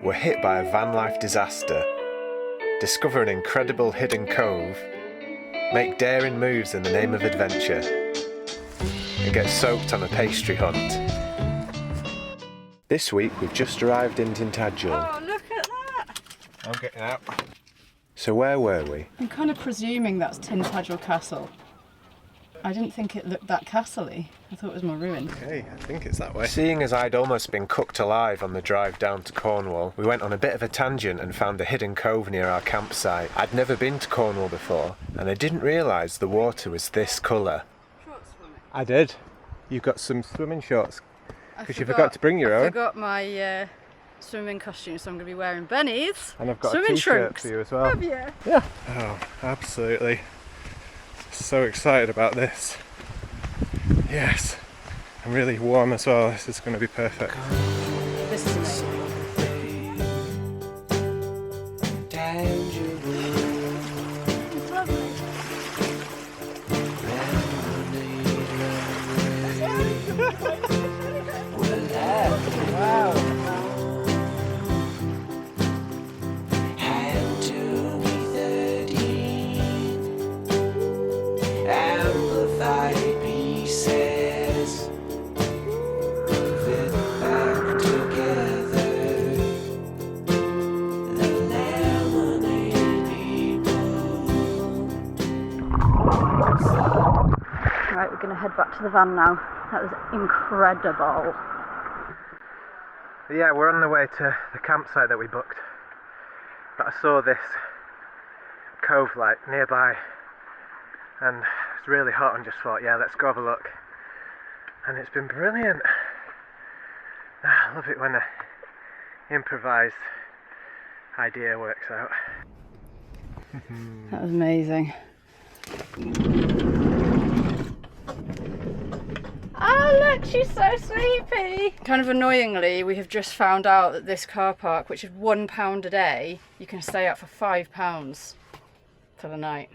were hit by a van life disaster, discover an incredible hidden cove, make daring moves in the name of adventure, and get soaked on a pastry hunt. This week we've just arrived in Tintagel. Oh, look at that! I'm getting out. So where were we? I'm kind of presuming that's Tintagel Castle. I didn't think it looked that castle-y. I thought it was more ruined. Okay, I think it's that way. Seeing as I'd almost been cooked alive on the drive down to Cornwall, we went on a bit of a tangent and found a hidden cove near our campsite. I'd never been to Cornwall before, and I didn't realise the water was this colour. Short swimming. I did. You've got some swimming shorts, because you forgot to bring your own. I forgot my swimming costume, so I'm going to be wearing Benny's. And I've got swimming a t-shirt trunks for you as well. Have you? Yeah. Oh, absolutely. So excited about this. Yes. I'm really warm as well. This is going to be perfect. This is amazing. It's lovely. Wow. Right, we're going to head back to the van now. That was incredible. Yeah, we're on the way to the campsite that we booked. But I saw this cove like nearby and it's really hot and just thought, yeah, let's go have a look. And it's been brilliant. I love it when an improvised idea works out. That was amazing. Oh look, she's so sleepy! Kind of annoyingly, we have just found out that this car park, which is £1 a day, you can stay up for £5 for the night.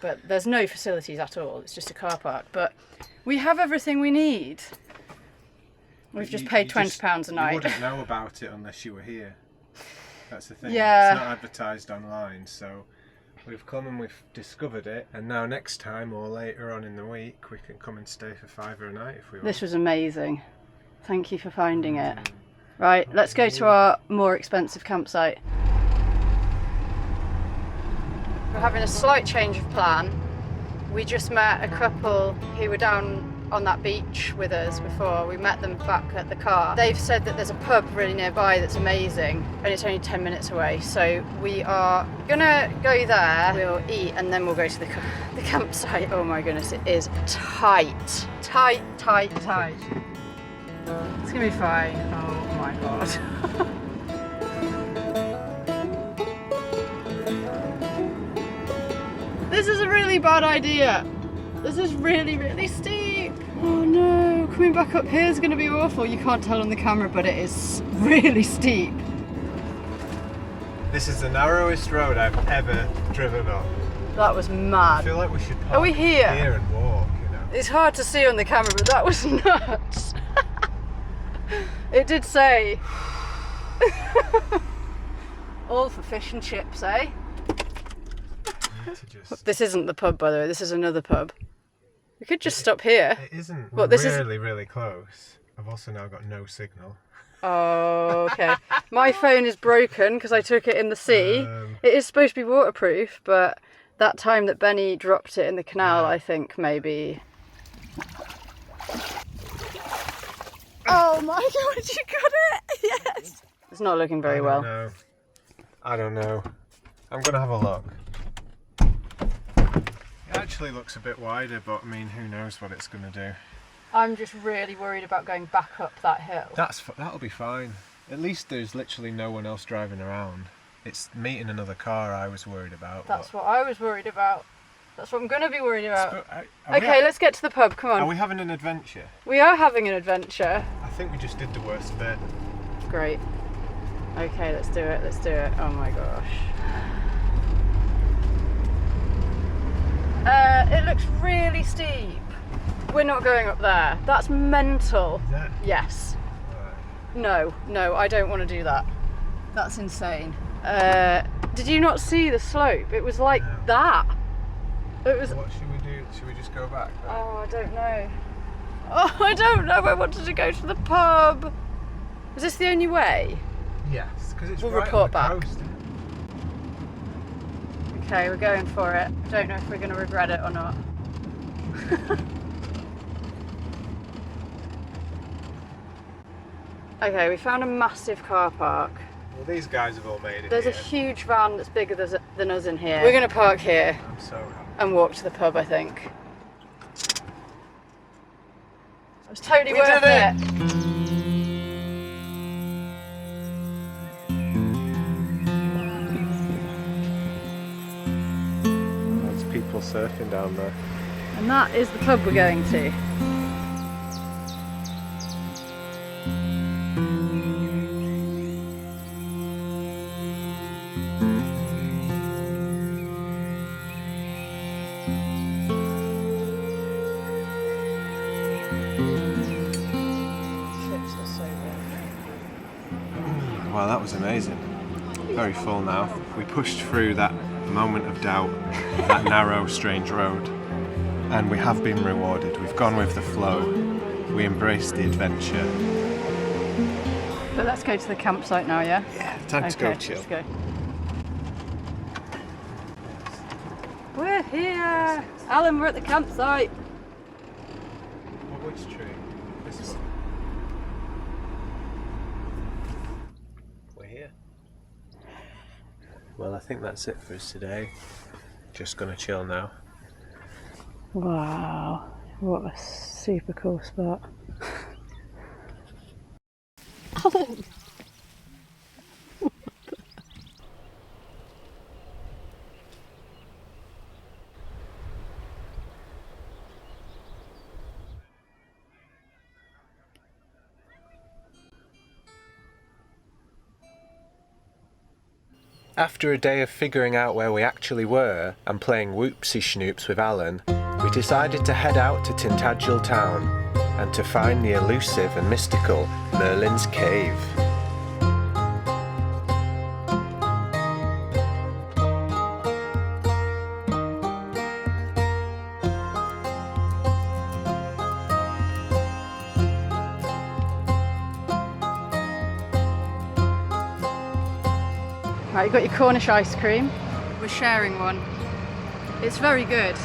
But there's no facilities at all, it's just a car park. But we have everything we need. We've just paid £20 a night. You wouldn't know about it unless you were here. That's the thing. Yeah. It's not advertised online, so we've come and we've discovered it, and now next time or later on in the week we can come and stay for £5 a night if we want. This was amazing. Thank you for finding it. Right, let's go to our more expensive campsite. We're having a slight change of plan. We just met a couple who were down on that beach with us before. We met them back at the car. They've said that there's a pub really nearby that's amazing and it's only 10 minutes away, so we are gonna go there, we'll eat, and then we'll go to the campsite. Oh my goodness, it is tight. Tight. It's gonna be fine. Oh my god. This is a really bad idea. This is really steep. Oh no, coming back up here is going to be awful. You can't tell on the camera, but it is really steep. This is the narrowest road I've ever driven on. That was mad. I feel like we should park Are we here? here and walk, you know. It's hard to see on the camera, but that was nuts. It did say. All for fish and chips, eh? This isn't the pub, by the way, this is another pub. We could just stop here. It isn't. What, We're really close. I've also now got no signal. Oh, okay. My phone is broken because I took it in the sea. It is supposed to be waterproof, but that time that Benny dropped it in the canal, I think maybe... Oh my god, you got it! Yes! It's not looking very well. I don't know. I'm going to have a look. It actually looks a bit wider, but I mean, who knows what it's going to do. I'm just really worried about going back up that hill. That'll be fine. At least there's literally no one else driving around. It's meeting another car I was worried about. That's what I was worried about. That's what I'm going to be worried about. Okay, let's get to the pub, come on. Are we having an adventure? We are having an adventure. I think we just did the worst bit. Great. Okay, let's do it, Oh my gosh. It looks really steep. We're not going up there. That's mental. Is that? Yes. Right. No, I don't want to do that. That's insane. Did you not see the slope? It was like that. It was. What should we do? Should we just go back? Oh, I don't know. Oh, I don't know. I wanted to go to the pub. Is this the only way? Yes, because it's We'll right report on the back. coast. Okay, we're going for it. Don't know if we're going to regret it or not. Okay, we found a massive car park. Well, these guys have all made it. There's here. a huge van that's bigger than us in here. We're going to park here I'm so happy. and walk to the pub, I think. It was totally worth it. There's people surfing down there. And that is the pub we're going to. Wow, that was amazing. Very full now. We pushed through that moment of doubt, that narrow, strange road, and we have been rewarded. We've gone with the flow. We embraced the adventure. But let's go to the campsite now, yeah? Yeah, time to go chill. Let's go. We're here! Alan, we're at the campsite. Which tree? This one. We're here. Well, I think that's it for us today. Just gonna chill now. Wow, what a super cool spot. Alan! After a day of figuring out where we actually were and playing whoopsie schnoops with Alan, we decided to head out to Tintagel town and to find the elusive and mystical Merlin's Cave. Right, you got your Cornish ice cream. We're sharing one. It's very good.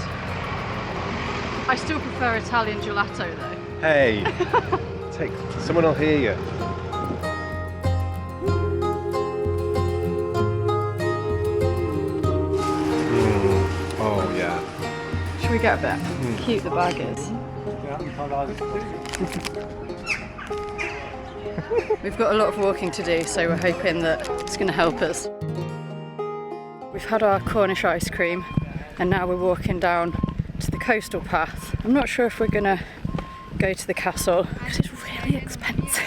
I still prefer Italian gelato though. Hey, someone will hear you. Oh yeah. Should we get a bit? Cute the bag is. We've got a lot of walking to do, so we're hoping that it's going to help us. We've had our Cornish ice cream and now we're walking down to the coastal path. I'm not sure if we're going to go to the castle because it's really expensive.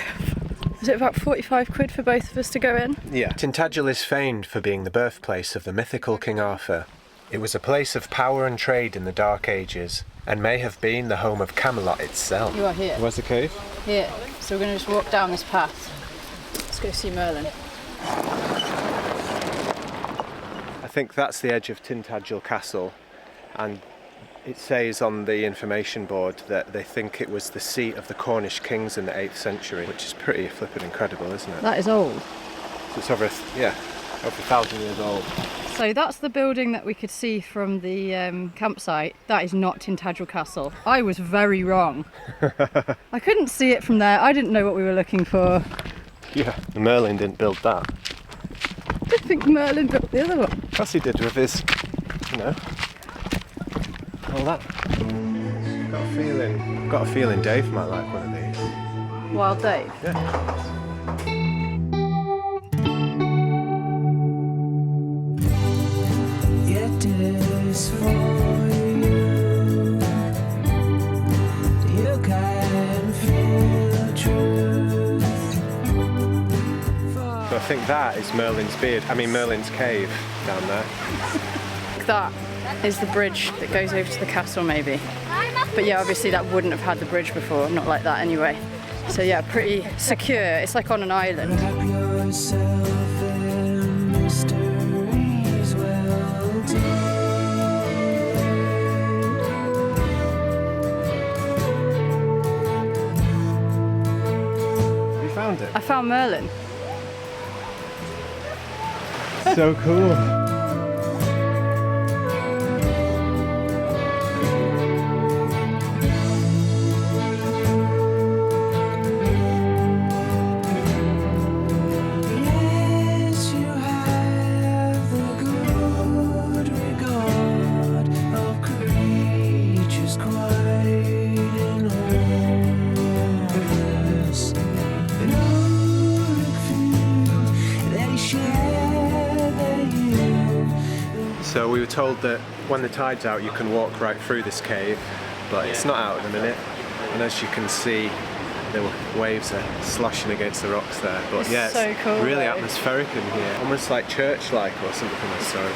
Is it about 45 quid for both of us to go in? Yeah. Tintagel is famed for being the birthplace of the mythical King Arthur. It was a place of power and trade in the Dark Ages and may have been the home of Camelot itself. You are here. Where's the cave? Here. So we're going to just walk down this path. Let's go see Merlin. I think that's the edge of Tintagel Castle, and it says on the information board that they think it was the seat of the Cornish kings in the 8th century, which is pretty flippin' incredible, isn't it? That is old. So it's over 1,000 years old. So that's the building that we could see from the campsite. That is not Tintagel Castle. I was very wrong. I couldn't see it from there. I didn't know what we were looking for. Yeah, Merlin didn't build that. I think Merlin built the other one. Plus he did with his, all that. Got a feeling Dave might like one of these. Wild Dave? Yeah. So I think that is Merlin's cave down there. That is the bridge that goes over to the castle maybe. But yeah, obviously that wouldn't have had the bridge before, not like that anyway. So yeah, pretty secure. It's like on an island. Wrap yourself in mysteries well You found it? I found Merlin. So cool. Yes, you have the good regard of creatures quite enormous. And all the food they share their youth. So we were told that when the tide's out you can walk right through this cave, but it's not out at the minute. And as you can see, the waves are sloshing against the rocks there. But It's yeah, so it's cool, really though. atmospheric in here. Almost like church-like or something.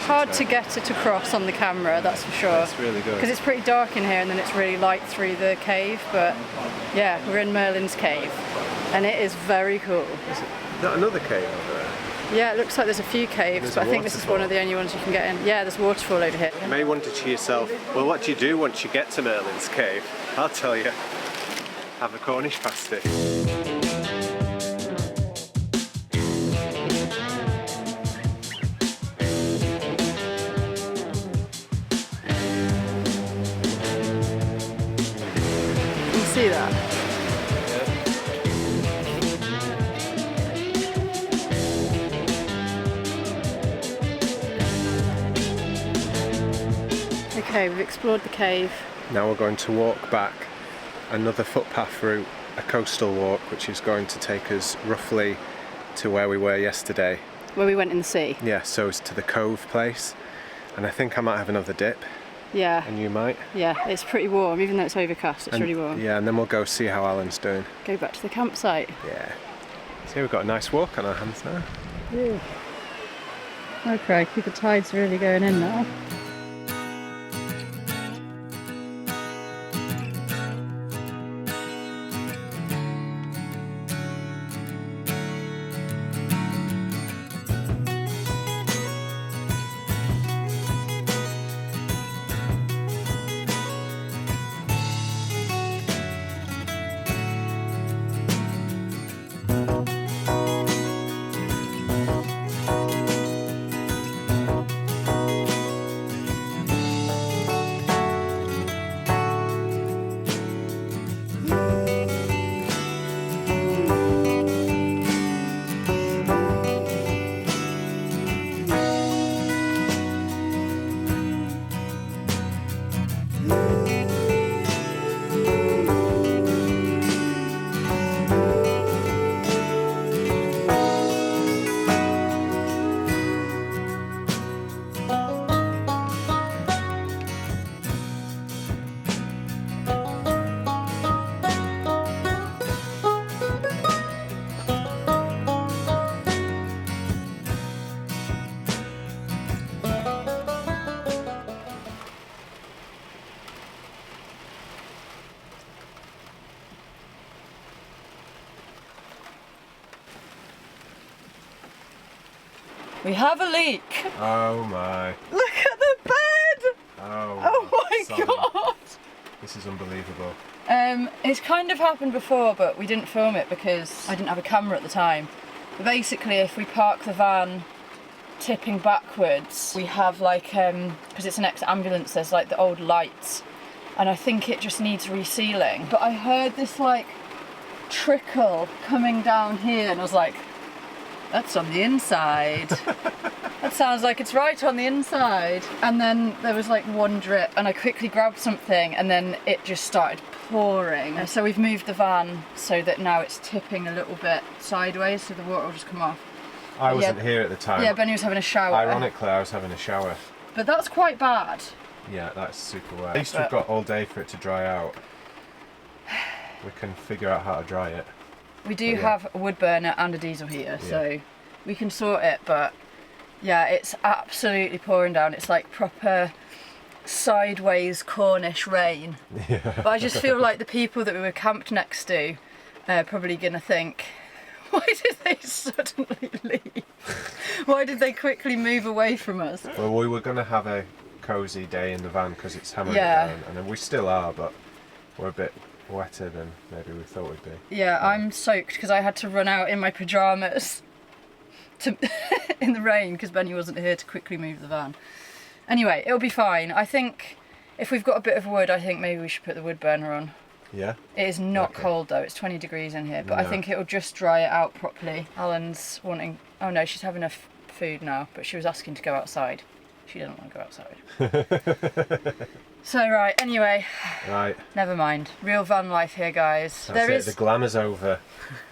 Hard to get it across on the camera, that's for sure. It's really good. Because it's pretty dark in here and then it's really light through the cave. But yeah, we're in Merlin's cave and it is very cool. Is that another cave over there? Yeah, it looks like there's a few caves, There's but a I think this is one waterfall. of the only ones you can get in. Yeah, there's a waterfall over here. You may wonder to yourself, well, what do you do once you get to Merlin's cave? I'll tell you. Have a Cornish pasty. Can you see that? Okay, we've explored the cave. Now we're going to walk back another footpath route, a coastal walk, which is going to take us roughly to where we were yesterday. Where we went in the sea. Yeah, so it's to the cove place. And I think I might have another dip, Yeah, and you might. yeah, it's pretty warm, even though it's overcast, it's And- really warm. Yeah, and then we'll go see how Alan's doing. Go back to the campsite. Yeah. See, we've got a nice walk on our hands now. Yeah. Okay, the tide's really going in now. We have a leak. Oh my. Look at the bed. Oh my solid. god. This is unbelievable. It's kind of happened before, but we didn't film it because I didn't have a camera at the time. But basically, if we park the van tipping backwards, we have like, because it's an ex-ambulance, there's like the old lights, and I think it just needs resealing. But I heard this like trickle coming down here, and I was like, that's on the inside. That sounds like it's right on the inside. And then there was like one drip and I quickly grabbed something and then it just started pouring. So we've moved the van so that now it's tipping a little bit sideways so the water will just come off. I wasn't here at the time. Yeah, Benny was having a shower. Ironically, I was having a shower. But that's quite bad. Yeah, that's super wet. At least we've got all day for it to dry out. We can figure out how to dry it. We do have a wood burner and a diesel heater, so we can sort it, but yeah, it's absolutely pouring down. It's like proper sideways Cornish rain. Yeah. But I just feel like the people that we were camped next to probably going to think, why did they suddenly leave? Why did they quickly move away from us? Well, we were going to have a cosy day in the van because it's hammering down, and we still are, but we're a bit wetter than maybe we thought we'd be. Yeah, I'm soaked because I had to run out in my pyjamas in the rain because Benny wasn't here to quickly move the van. Anyway, it'll be fine. I think if we've got a bit of wood, I think maybe we should put the wood burner on. Yeah? It is not Okay. cold though, it's 20 degrees in here, but No. I think it'll just dry it out properly. Alan's wanting, oh no, she's having her food now, but she was asking to go outside. She doesn't want to go outside. So right, anyway, Right. never mind. Real van life here, guys. That's it. The glamour's over.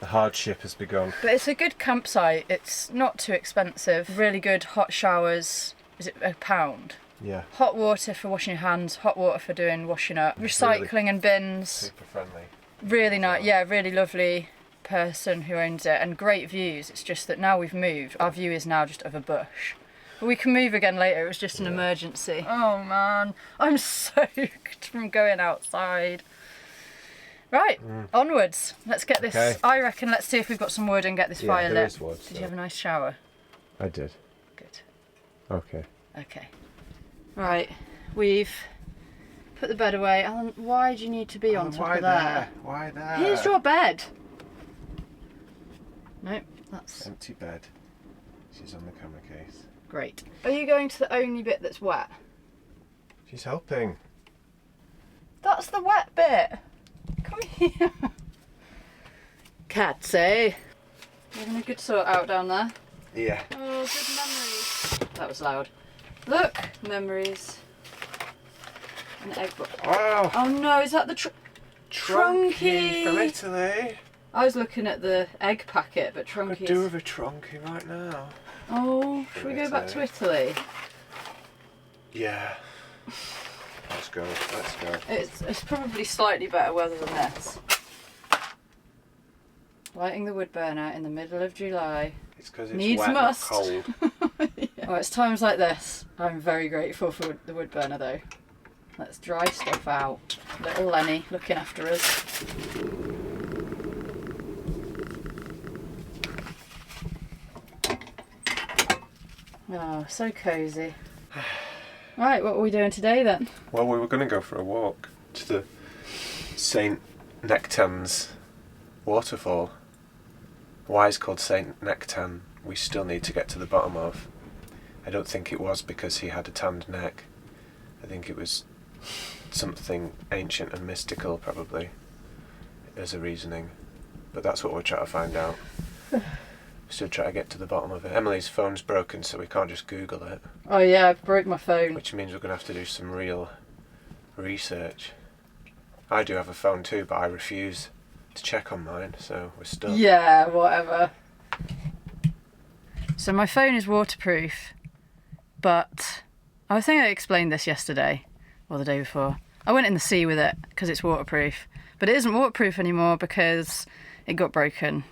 The hardship has begun. But it's a good campsite. It's not too expensive. Really good hot showers. Is it £1? Yeah. Hot water for washing your hands, hot water for doing washing up. Recycling and bins. Super friendly. Really nice, yeah, really lovely person who owns it, and great views. It's just that now we've moved, our view is now just of a bush. But we can move again later, it was just an emergency. Oh man, I'm soaked from going outside. Right, onwards. Let's get this, Okay. I reckon let's see if we've got some wood and get this fire there lit. is wood, Did so- you have a nice shower? I did. Good. Okay. Okay. Right, we've put the bed away. Alan, why do you need to be on top of there? Why there? Here's your bed. Nope, that's Empty bed. She's on the camera case. great. Are you going to the only bit that's wet? She's helping. That's the wet bit. Come here. Cats, eh? You having a good sort out down there? Yeah. Oh, good memories. That was loud. Look, memories. An egg book. Wow. Oh no, is that the Trunky from Trunky? Italy. I was looking at the egg packet, but Could Trunky do is... with a trunky right now. Oh, should we go back to Italy? Yeah. Let's go. Let's go. It's probably slightly better weather than this. Lighting the wood burner in the middle of July. It's because it's Needs wet, must. not cold. Oh, it's times like this. I'm very grateful for the wood burner though. Let's dry stuff out. Little Lenny looking after us. Oh, so cosy. Right, what are we doing today then? Well, we were going to go for a walk to the St. Nectan's waterfall. Why it's called St. Nectan, we still need to get to the bottom of. I don't think it was because he had a tanned neck. I think it was something ancient and mystical, probably, as a reasoning. But that's what we're trying to find out. Still try to get to the bottom of it. Emily's phone's broken, so we can't just Google it. Oh yeah, I broke my phone. Which means we're going to have to do some real research. I do have a phone too, but I refuse to check on mine, so we're stuck. Yeah, whatever. So my phone is waterproof, but I think I explained this yesterday or the day before. I went in the sea with it because it's waterproof, but it isn't waterproof anymore because it got broken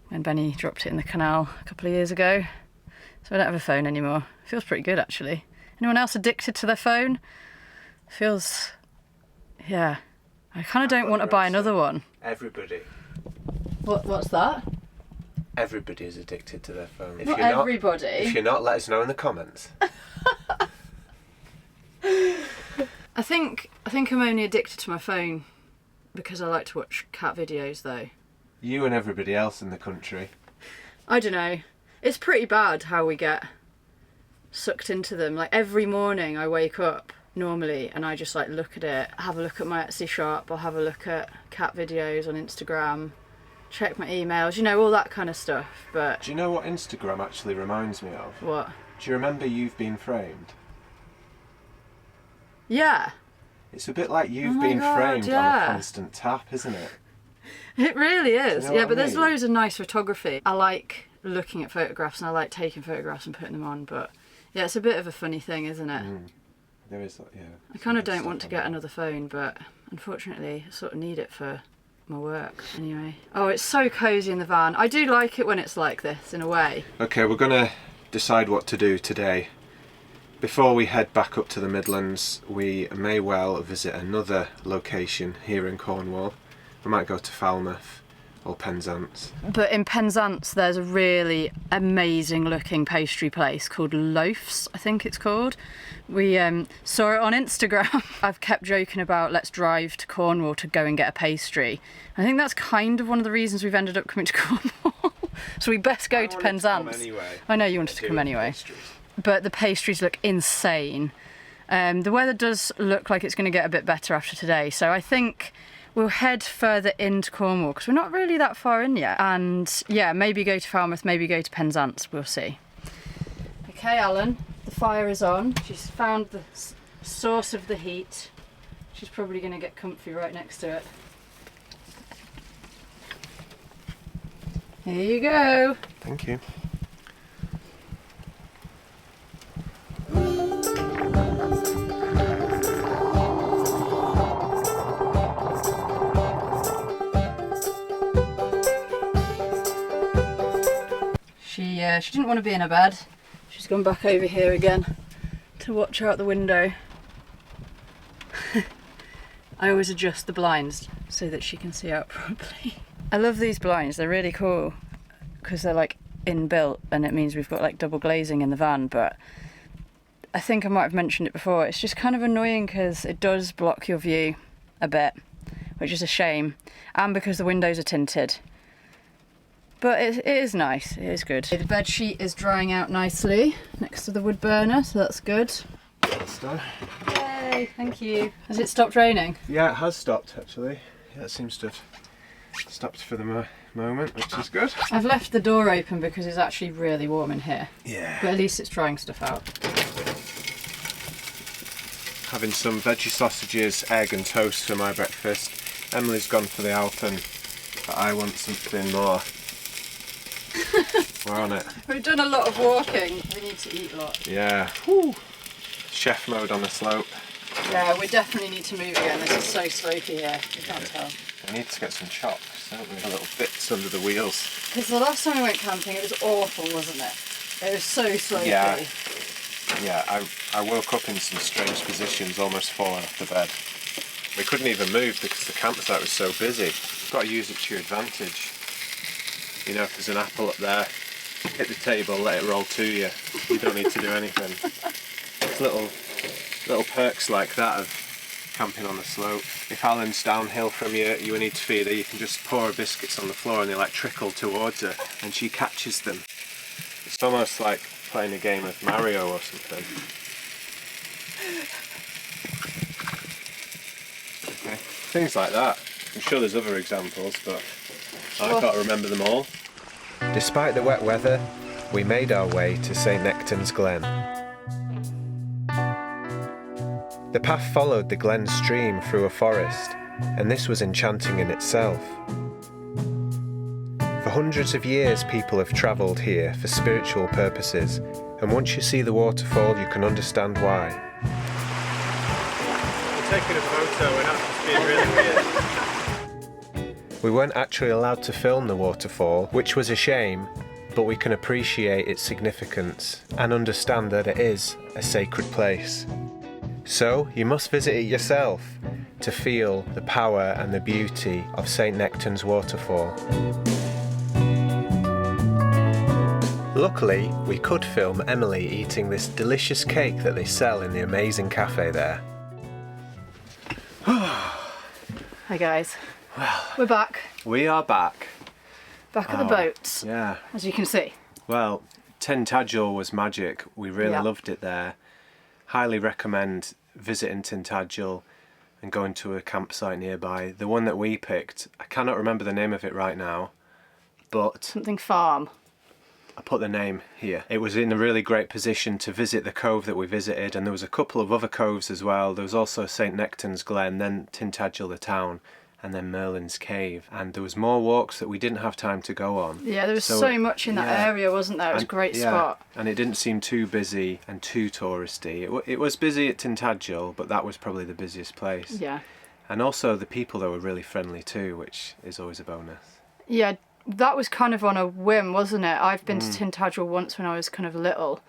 when Benny dropped it in the canal a couple of years ago. So I don't have a phone anymore. It feels pretty good actually. Anyone else addicted to their phone? Feels, yeah. I kind of don't want to buy another one. Everybody. What's that? Everybody is addicted to their phone. Not everybody. If you're not, let us know in the comments. I think I'm only addicted to my phone because I like to watch cat videos though. You and everybody else in the country. I don't know. It's pretty bad how we get sucked into them. Like every morning I wake up normally and I just like look at it, have a look at my Etsy shop, or have a look at cat videos on Instagram, check my emails, you know, all that kind of stuff. But Do you know what Instagram actually reminds me of? what? Do you remember You've Been Framed? Yeah. It's a bit like You've my Been God, Framed on yeah. a constant tap, isn't it? It really is. Do you know Yeah, what but I there's mean? loads of nice photography. I like looking at photographs and I like taking photographs and putting them on, but yeah, it's a bit of a funny thing, isn't it? There is, yeah. I kind of some good don't want to stuff get on another phone, but unfortunately I sort of need it for my work anyway. Oh, it's so cosy in the van. I do like it when it's like this in a way. there. Okay, we're going to decide what to do today. Before we head back up to the Midlands, we may well visit another location here in Cornwall. We might go to Falmouth Or Penzance. But in Penzance, there's a really amazing looking pastry place called Loafs, I think it's called. We saw it on Instagram. I've kept joking about let's drive to Cornwall to go and get a pastry. I think that's kind of one of the reasons we've ended up coming to Cornwall. So we best go to Penzance. Anyway. I know you wanted to come anyway. But the pastries look insane. The weather does look like it's going to get a bit better after today. So I think we'll head further into Cornwall because we're not really that far in yet. And yeah, maybe go to Falmouth, maybe go to Penzance. We'll see. Okay, Alan. The fire is on. She's found the source of the heat. She's probably going to get comfy right next to it. Here you go. Thank you. She didn't want to be in her bed. She's gone back over here again to watch out the window. I always adjust the blinds so that she can see out properly. I love these blinds, they're really cool because they're like inbuilt and it means we've got like double glazing in the van, but I think I might have mentioned it before, it's just kind of annoying because it does block your view a bit, which is a shame, and because the windows are tinted. But it is nice, it is good. The bed sheet is drying out nicely next to the wood burner, so that's good. That's done. Yay, thank you. Has it stopped raining? Yeah, it has stopped actually. Yeah, it seems to have stopped for the moment, which is good. I've left the door open because it's actually really warm in here. Yeah. But at least it's drying stuff out. Having some veggie sausages, egg and toast for my breakfast. Emily's gone for the Alpen, but I want something more. We're on it. We've done a lot of walking. We need to eat a lot. Yeah. Whew. Chef mode on the slope. Yeah, we definitely need to move again. This is so slopey here. You can't tell. We need to get some chops, don't we? A little bits under the wheels. Because the last time we went camping, it was awful, wasn't it? It was so slopey. Yeah. Yeah, I woke up in some strange positions, almost falling off the bed. We couldn't even move because the campsite was so busy. You've got to use it to your advantage. You know, if there's an apple up there, hit the table, let it roll to you. You don't need to do anything. It's little perks like that of camping on the slope. If Alan's downhill from you, you need to feed her, you can just pour her biscuits on the floor and they like trickle towards her and she catches them. It's almost like playing a game of Mario or something. Okay. Things like that. I'm sure there's other examples, but I can't remember them all. Despite the wet weather, we made our way to St Nectan's Glen. The path followed the Glen stream through a forest, and this was enchanting in itself. For hundreds of years people have travelled here for spiritual purposes, and once you see the waterfall you can understand why. We're taking a photo and that's just being really weird. We weren't actually allowed to film the waterfall, which was a shame, but we can appreciate its significance and understand that it is a sacred place. So you must visit it yourself to feel the power and the beauty of St Nectan's waterfall. Luckily, we could film Emily eating this delicious cake that they sell in the amazing cafe there. Hi guys. Well, we're back. We are back. Back at the boats. Yeah. As you can see. Well, Tintagel was magic. We really Yeah. loved it there. Highly recommend visiting Tintagel and going to a campsite nearby. The one that we picked, I cannot remember the name of it right now, but Something farm. I put the name here. It was in a really great position to visit the cove that we visited, and there was a couple of other coves as well. There was also St Nectan's Glen, then Tintagel the town, and then Merlin's Cave. And there was more walks that we didn't have time to go on. Yeah, there was so much in that area, wasn't there? It was a great spot. And it didn't seem too busy and too touristy. It was busy at Tintagel, but that was probably the busiest place. Yeah. And also the people there were really friendly too, which is always a bonus. Yeah, that was kind of on a whim, wasn't it? I've been to Tintagel once when I was kind of little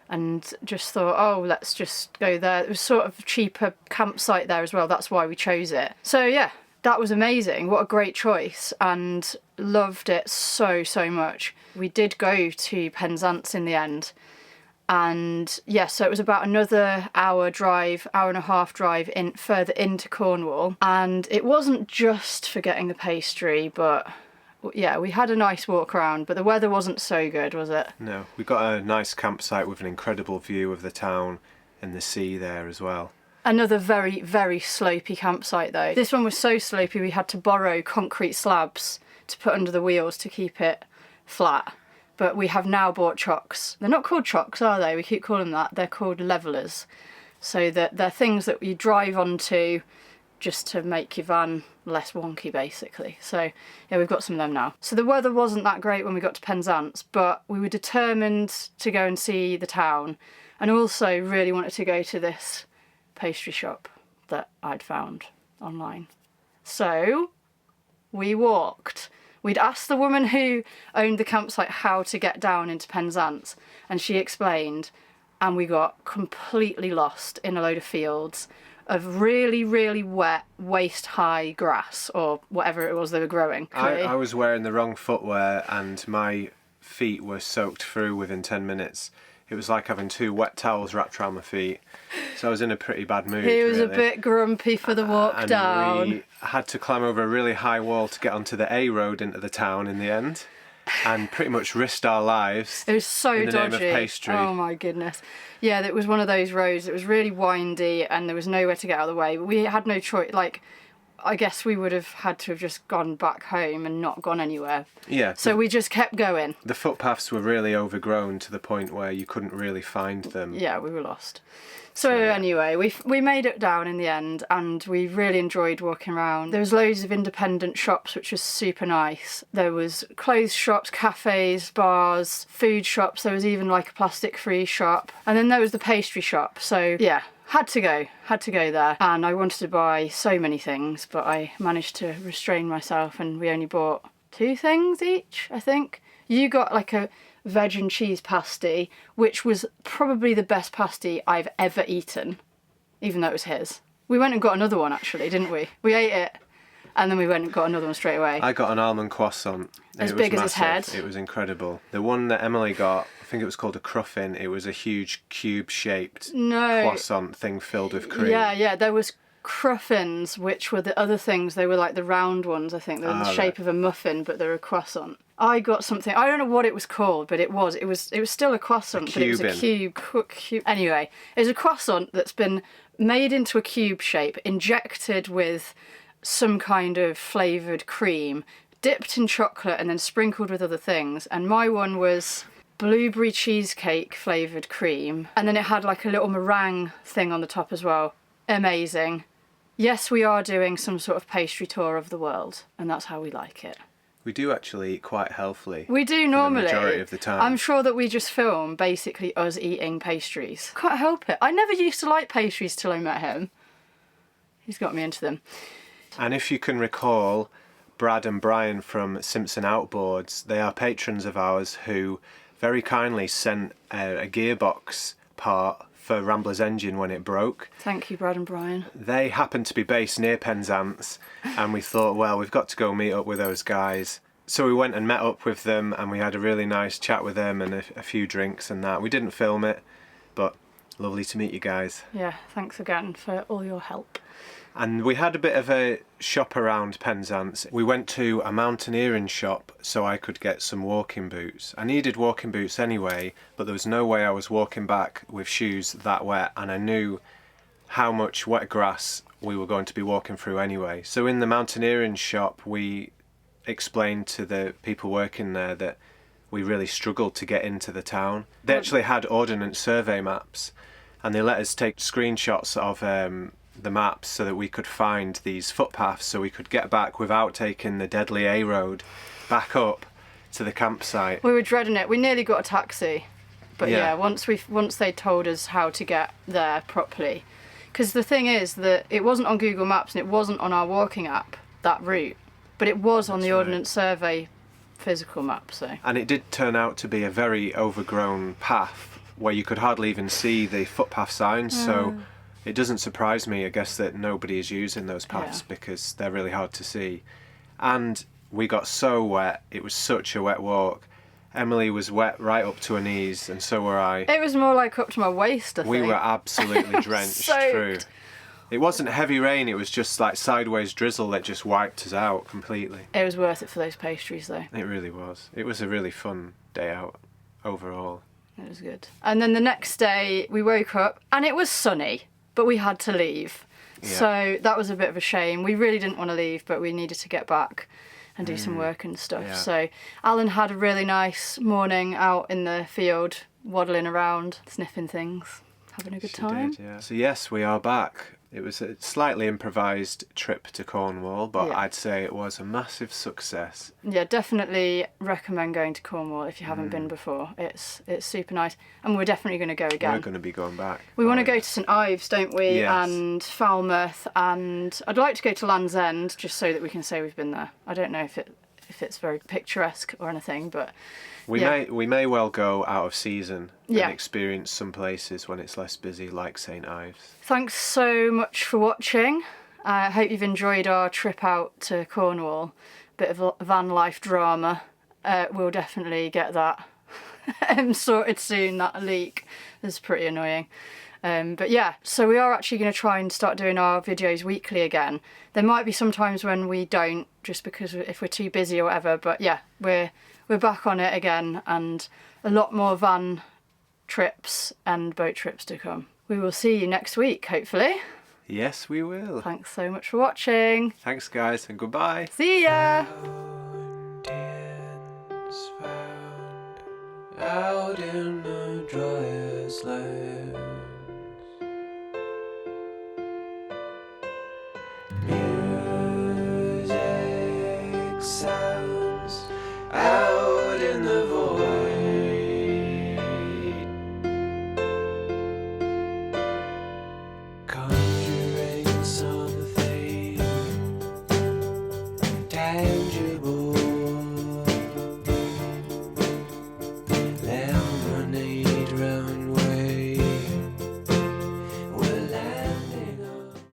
and just thought, oh, let's just go there. It was sort of a cheaper campsite there as well. That's why we chose it. So yeah, that was amazing. What a great choice, and loved it so much. We did go to Penzance in the end, and yeah, so it was about another hour and a half drive further into Cornwall, and it wasn't just for getting the pastry, but yeah, we had a nice walk around, but the weather wasn't so good, was it? No, we got a nice campsite with an incredible view of the town and the sea there as well. Another very, very slopey campsite though. This one was so slopey we had to borrow concrete slabs to put under the wheels to keep it flat. But we have now bought chocks. They're not called chocks, are they? We keep calling them that. They're called levelers. So that they're things that you drive onto just to make your van less wonky, basically. So yeah, we've got some of them now. So the weather wasn't that great when we got to Penzance, but we were determined to go and see the town, and also really wanted to go to this pastry shop that I'd found online. So we walked. We'd asked the woman who owned the campsite how to get down into Penzance, and she explained, and we got completely lost in a load of fields of really, really wet, waist-high grass, or whatever it was they were growing. I was wearing the wrong footwear and my feet were soaked through within 10 minutes. It was like having 2 wet towels wrapped around my feet. So I was in a pretty bad mood. He was really. A bit grumpy for the walk down. We had to climb over a really high wall to get onto the A road into the town in the end, and pretty much risked our lives. It was so in the dodgy. name of pastry. Oh my goodness. Yeah, it was one of those roads. It was really windy and there was nowhere to get out of the way. But we had no choice. Like, I guess we would have had to have just gone back home and not gone anywhere. Yeah. So we just kept going. The footpaths were really overgrown to the point where you couldn't really find them. Yeah, we were lost. So anyway, we made it down in the end, and we really enjoyed walking around. There was loads of independent shops, which was super nice. There was clothes shops, cafes, bars, food shops. There was even like a plastic-free shop. And then there was the pastry shop. So yeah, had to go there. And I wanted to buy so many things, but I managed to restrain myself, and we only bought 2 things each, I think. You got like a veg and cheese pasty, which was probably the best pasty I've ever eaten, even though it was his. We went and got another one actually, didn't we? We ate it and then we went and got another one straight away. I got an almond croissant. As big as his head. It was incredible. The one that Emily got, I think it was called a cruffin. It was a huge cube-shaped croissant thing filled with cream. Yeah, there was cruffins, which were the other things. They were like the round ones, I think. They were the shape of a muffin, but they were a croissant. I got something, I don't know what it was called, but it was still a croissant, but it was a cube. Anyway, it was a croissant that's been made into a cube shape, injected with some kind of flavoured cream, dipped in chocolate and then sprinkled with other things. And my one was blueberry cheesecake flavoured cream, and then it had like a little meringue thing on the top as well. Amazing. Yes, we are doing some sort of pastry tour of the world, and that's how we like it. We do actually eat quite healthily. We do normally. The majority of the time. I'm sure that we just film basically us eating pastries. Can't help it. I never used to like pastries till I met him. He's got me into them. And if you can recall, Brad and Brian from Simpson Outboards, they are patrons of ours who very kindly sent a gearbox part for Rambler's engine when it broke. Thank you, Brad and Brian. They happened to be based near Penzance, and we thought, well, we've got to go meet up with those guys. So we went and met up with them, and we had a really nice chat with them and a few drinks and that. We didn't film it, but lovely to meet you guys. Yeah, thanks again for all your help. And we had a bit of a shop around Penzance. We went to a mountaineering shop so I could get some walking boots. I needed walking boots anyway, but there was no way I was walking back with shoes that wet, and I knew how much wet grass we were going to be walking through anyway. So in the mountaineering shop, we explained to the people working there that we really struggled to get into the town. They actually had ordnance survey maps, and they let us take screenshots of the maps so that we could find these footpaths so we could get back without taking the deadly A road back up to the campsite. We were dreading it. We nearly got a taxi, but yeah once they told us how to get there properly, because the thing is that it wasn't on Google Maps and it wasn't on our walking app, that route, but it was on the Ordnance Survey physical map. So, and it did turn out to be a very overgrown path where you could hardly even see the footpath signs. So it doesn't surprise me, I guess, that nobody is using those paths Yeah. because they're really hard to see. And we got so wet. It was such a wet walk. Emily was wet right up to her knees, and so were I. It was more like up to my waist, I think. We were absolutely drenched Soaked. through. It wasn't heavy rain, it was just like sideways drizzle that just wiped us out completely. It was worth it for those pastries, though. It really was. It was a really fun day out overall. It was good. And then the next day, we woke up, and it was sunny, but we had to leave. Yeah. So that was a bit of a shame. We really didn't want to leave, but we needed to get back and do some work and stuff. Yeah. So Alan had a really nice morning out in the field, waddling around, sniffing things, having a good She time. did, yeah. So yes, we are back. It was a slightly improvised trip to Cornwall, but Yeah. I'd say it was a massive success. Yeah, definitely recommend going to Cornwall if you haven't been before. It's super nice, and we're definitely going to go again. We're going to be going back. We want to Oh, go yeah. to St Ives, don't we? Yes. And Falmouth, and I'd like to go to Land's End just so that we can say we've been there. I don't know if it's very picturesque or anything, but yeah. We may well go out of season Yeah. and experience some places when it's less busy, like St Ives. Thanks so much for watching. I hope you've enjoyed our trip out to Cornwall. Bit of van life drama. We'll definitely get that sorted soon. That leak is pretty annoying. But yeah, so we are actually going to try and start doing our videos weekly again. There might be some times when we don't, just because if we're too busy or whatever. But yeah, we're back on it again, and a lot more van trips and boat trips to come. We will see you next week, hopefully. Yes, we will. Thanks so much for watching. Thanks, guys, and goodbye. See ya! Fountains found out in the driest lands. Music sounds out in the void, conjuring something tangible.